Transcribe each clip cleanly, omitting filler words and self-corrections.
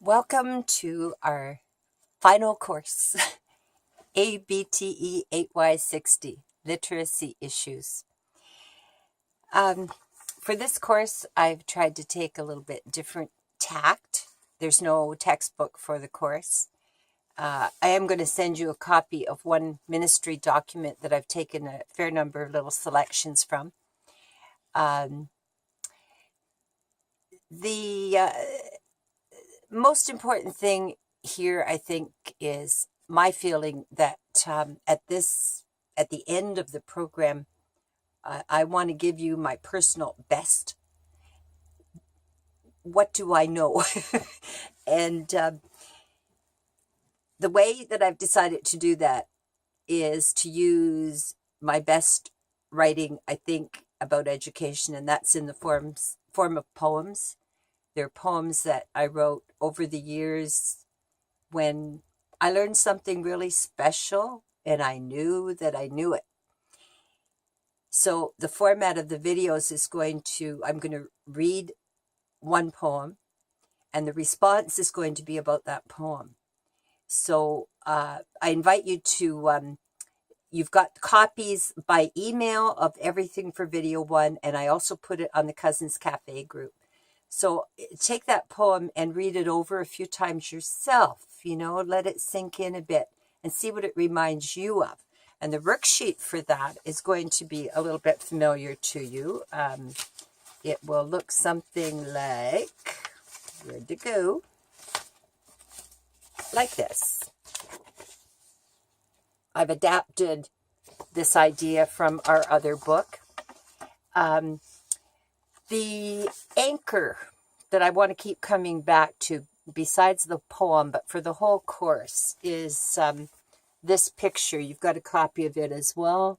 Welcome to our final course, ABTE 8Y60, Literacy Issues. For this course, I've tried to take a little bit different tact. There's no textbook for the course. I am going to send you a copy of one ministry document that I've taken a fair number of little selections from. The most important thing here, I think, is my feeling that at the end of the program, I want to give you my personal best. What do I know? And the way that I've decided to do that is to use my best writing, I think, about education, and that's in the form of poems. They're poems that I wrote over the years when I learned something really special and I knew that I knew it. So the format of the videos is I'm going to read one poem and the response is going to be about that poem. So I invite you to, you've got copies by email of everything for video one, and I also put it on the Cousins Cafe group. So take that poem and read it over a few times yourself, let it sink in a bit and see what it reminds you of. And the worksheet for that is going to be a little bit familiar to you. It will look something like, where'd it go? Like this. I've adapted this idea from our other book. The anchor that I want to keep coming back to, besides the poem, but for the whole course, is this picture. You've got a copy of it as well.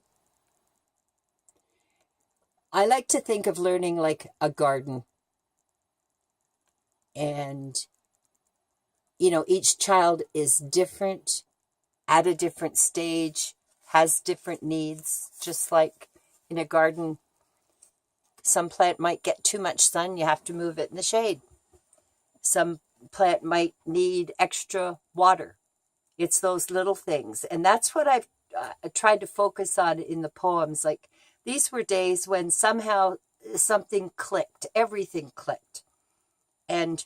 I like to think of learning like a garden. And, each child is different, at a different stage, has different needs, just like in a garden. Some plant might get too much sun, you have to move it in the shade. Some plant might need extra water. It's those little things. And that's what I've tried to focus on in the poems. Like, these were days when somehow something clicked, everything clicked. And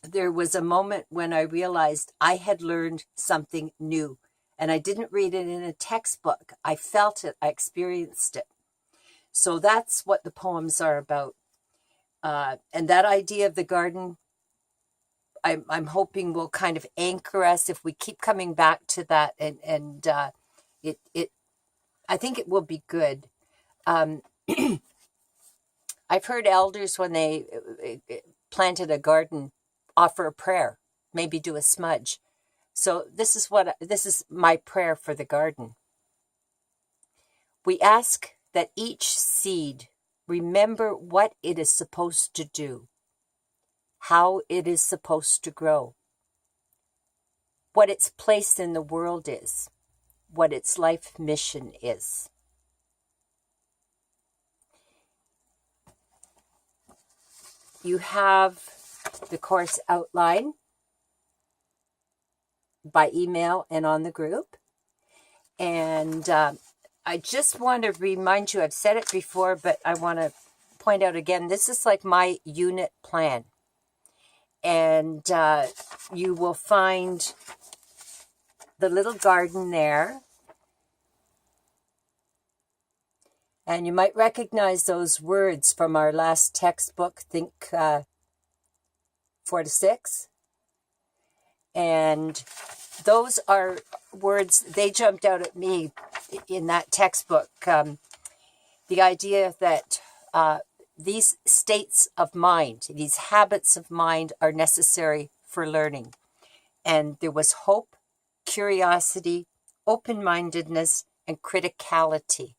there was a moment when I realized I had learned something new. And I didn't read it in a textbook. I felt it, I experienced it. So that's what the poems are about. And that idea of the garden, I'm hoping will kind of anchor us if we keep coming back to that. And I think it will be good. I've heard elders, when they planted a garden, offer a prayer, maybe do a smudge. So this is my prayer for the garden. We ask that each seed remember what it is supposed to do, how it is supposed to grow, what its place in the world is, what its life mission is. You have the course outline by email and on the group. And I just want to remind you, I've said it before, but I want to point out again, this is like my unit plan. And you will find the little garden there. And you might recognize those words from our last textbook, Think 4 to 6. And those are words, they jumped out at me in that textbook. The idea that these states of mind, these habits of mind are necessary for learning. And there was hope, curiosity, open-mindedness, and criticality.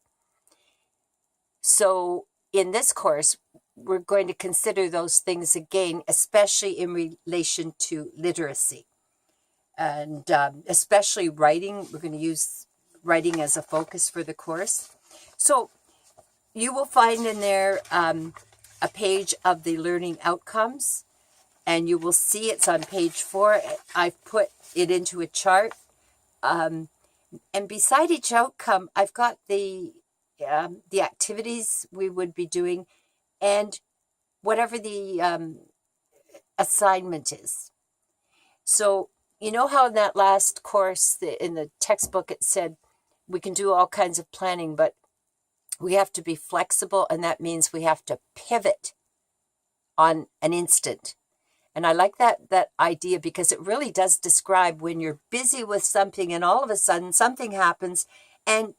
So in this course, we're going to consider those things again, especially in relation to literacy. And especially writing. We're going to use writing as a focus for the course. So you will find in there a page of the learning outcomes. and you will see it's on page 4. I've put it into a chart. And beside each outcome, I've got the activities we would be doing and whatever the assignment is. So you know how in that last course in the textbook it said we can do all kinds of planning, but we have to be flexible, and that means we have to pivot on an instant. And I like that idea because it really does describe when you're busy with something and all of a sudden something happens and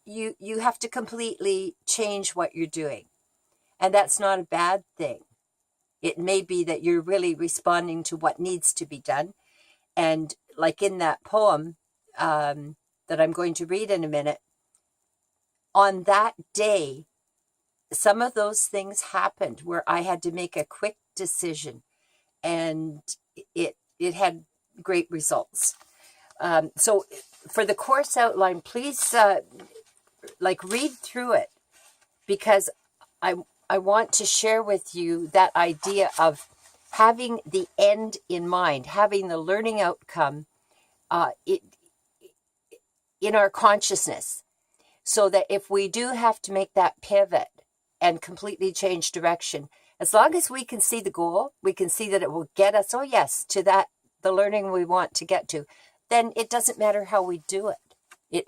you have to completely change what you're doing. And that's not a bad thing. It may be that you're really responding to what needs to be done. And like in that poem that I'm going to read in a minute, on that day, some of those things happened where I had to make a quick decision, and it had great results. So for the course outline, please read through it, because I want to share with you that idea of having the end in mind, having the learning outcome in our consciousness, so that if we do have to make that pivot and completely change direction, as long as we can see the goal, we can see that it will get us, to the learning we want to get to, then it doesn't matter how we do it.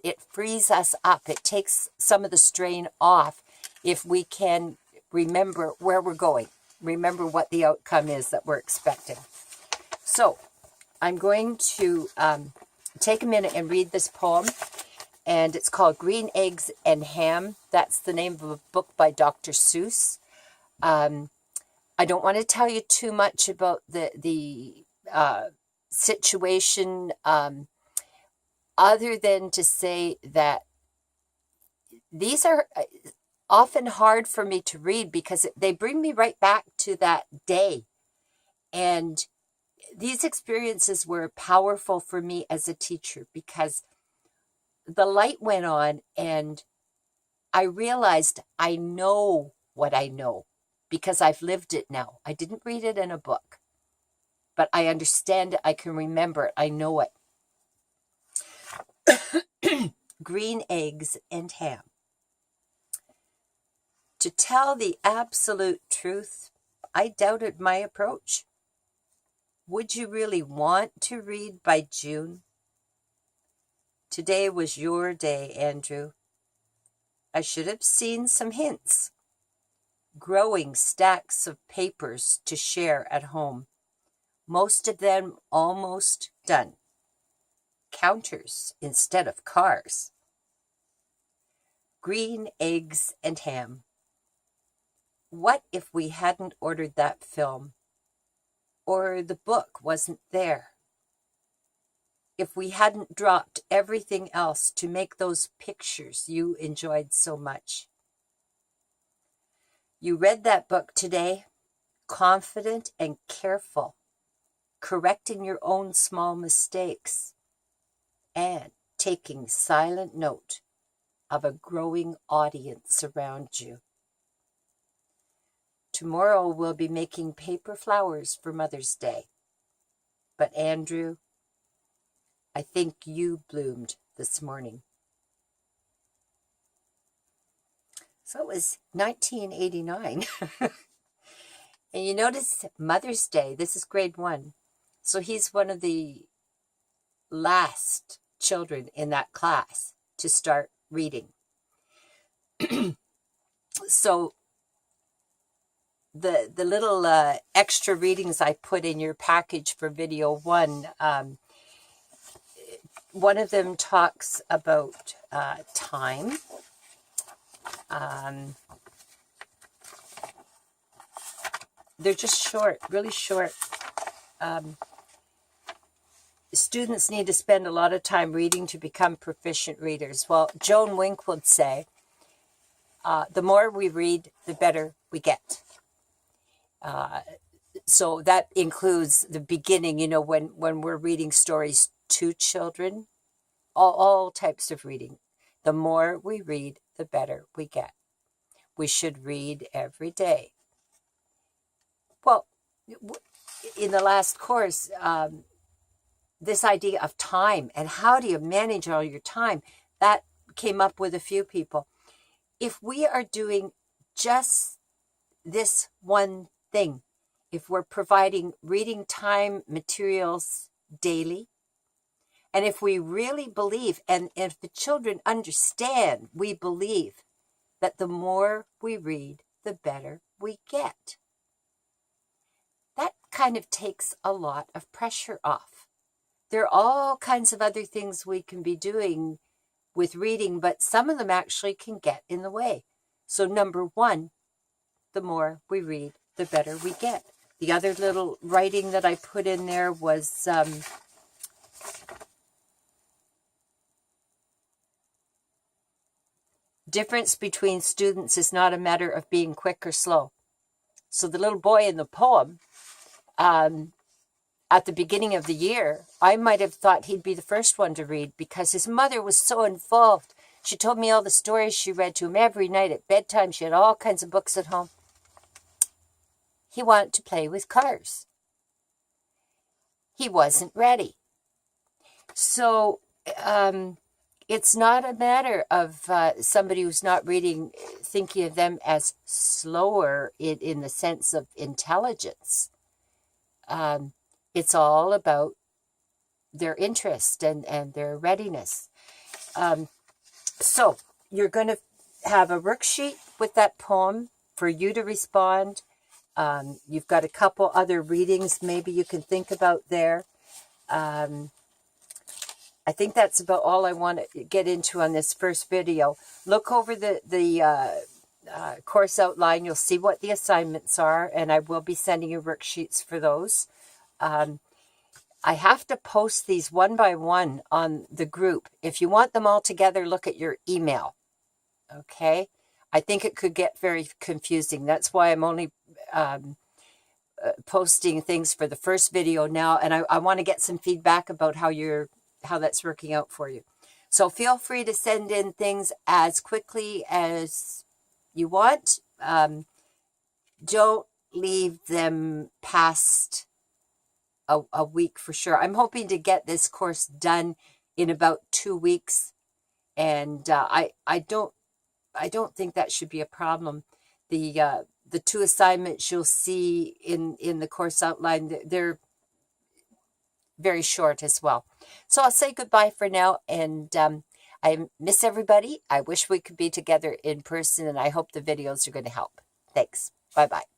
It frees us up. It takes some of the strain off if we can remember where we're going, remember what the outcome is that we're expecting. So I'm going to take a minute and read this poem, and it's called Green Eggs and Ham. That's the name of a book by Dr. Seuss. I don't want to tell you too much about the situation, other than to say that these are often hard for me to read because they bring me right back to that day. And these experiences were powerful for me as a teacher because the light went on and I realized I know what I know because I've lived it now. I didn't read it in a book, but I understand it. I can remember it. I know it. Green eggs and ham. To tell the absolute truth, I doubted my approach. Would you really want to read by June? Today was your day, Andrew. I should have seen some hints. Growing stacks of papers to share at home. Most of them almost done. Counters instead of cars. Green eggs and ham. What if we hadn't ordered that film? Or the book wasn't there? If we hadn't dropped everything else to make those pictures you enjoyed so much? You read that book today, confident and careful, correcting your own small mistakes, and taking silent note of a growing audience around you. Tomorrow we'll be making paper flowers for Mother's Day. But Andrew, I think you bloomed this morning. So it was 1989. And you notice Mother's Day, this is grade 1. So he's one of the last children in that class to start reading. So the little extra readings I put in your package for video 1, one of them talks about time. They're just short, really short. Students need to spend a lot of time reading to become proficient readers. Well, Joan Wink would say, the more we read, the better we get. So that includes the beginning, when we're reading stories to children, all types of reading. The more we read, the better we get. We should read every day. Well, in the last course, this idea of time and how do you manage all your time, that came up with a few people. If we are doing just this one thing, if we're providing reading time materials daily, and if we really believe, and if the children understand, we believe that the more we read, the better we get. That kind of takes a lot of pressure off. There are all kinds of other things we can be doing with reading, but some of them actually can get in the way. So number one, the more we read, the better we get. The other little writing that I put in there was difference between students is not a matter of being quick or slow. So the little boy in the poem, at the beginning of the year, I might have thought he'd be the first one to read because his mother was so involved. She told me all the stories she read to him every night at bedtime. She had all kinds of books at home. He wanted to play with cars. He wasn't ready. So it's not a matter of somebody who's not reading, thinking of them as slower in the sense of intelligence. It's all about their interest and their readiness. So you're going to have a worksheet with that poem for you to respond. You've got a couple other readings maybe you can think about there. I think that's about all I want to get into on this first video. Look over the course outline. You'll see what the assignments are, and I will be sending you worksheets for those. I have to post these one by one on the group. If you want them all together, look at your email. Okay? I think it could get very confusing. That's why I'm only posting things for the first video now, and I want to get some feedback about how that's working out for you. So feel free to send in things as quickly as you want. Don't leave them past a week for sure. I'm hoping to get this course done in about 2 weeks, and I don't think that should be a problem. The two assignments you'll see in the course outline, they're very short as well. So I'll say goodbye for now, and I miss everybody. I wish we could be together in person, and I hope the videos are going to help. Thanks. Bye-bye.